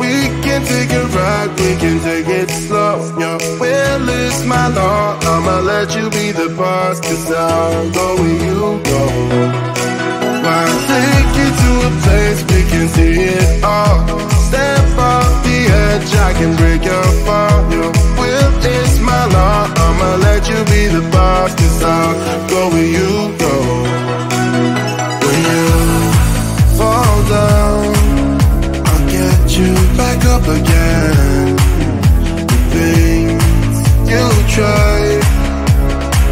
We can take it right, we can take it slow. Your will is my law, I'ma let you be the boss, 'cause I'll go where you go. I'll take you to a place we can see it all. Step off the edge, I can break your fall. Your will is my law, I'ma let you be the boss, 'cause I'll go where you go. When you fall down, I'll get you back up again. The things you try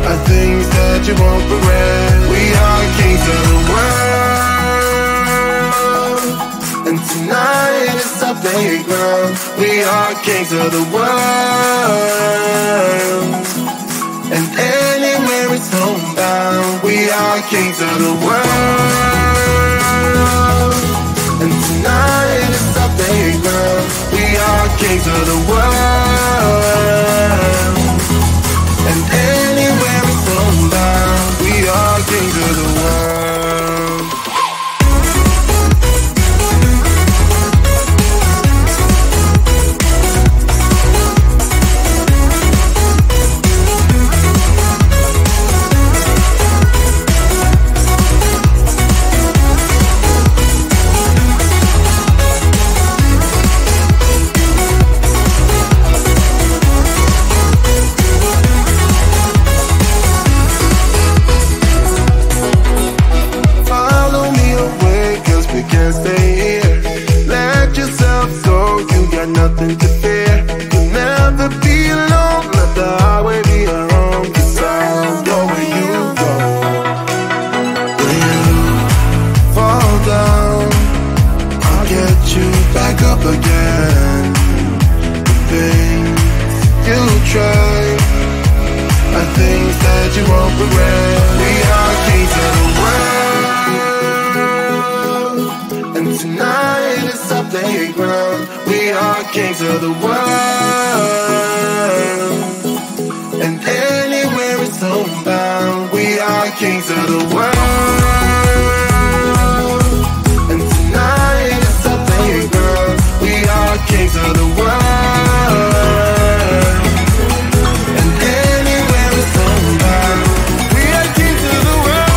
are things that you won't regret. We are kings of the world, and tonight is our playground. We are kings of the world, and anywhere it's homebound. We are kings of the world, and tonight is our playground. We are kings of the world, and anywhere it's homebound. We are kings of the world. Nothing to fear, you'll never be alone. Let the highway be our home, 'cause I'll go where you go. When you fall down, I'll get you back up again. The things you try are things that you won't regret. We are kings of the world, and tonight is our playground. We are kings of the world, and anywhere it's homebound. We are kings of the world, and tonight is our playground. We are kings of the world, and anywhere it's homebound. We are kings of the world.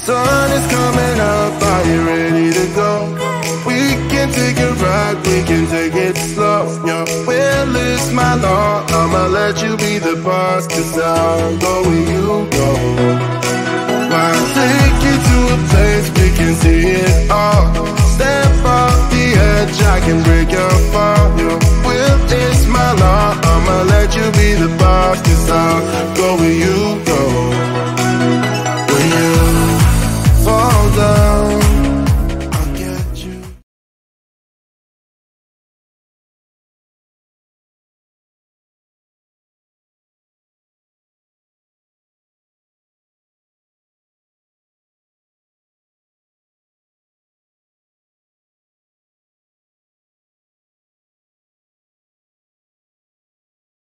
sun is coming up, are you ready to go? We can take a ride, we can take it slow. Your will is my law, I'ma let you be the boss, 'cause I'll go where you go. I'll take you to a place we can see it all. Step off the edge, I can break your fall.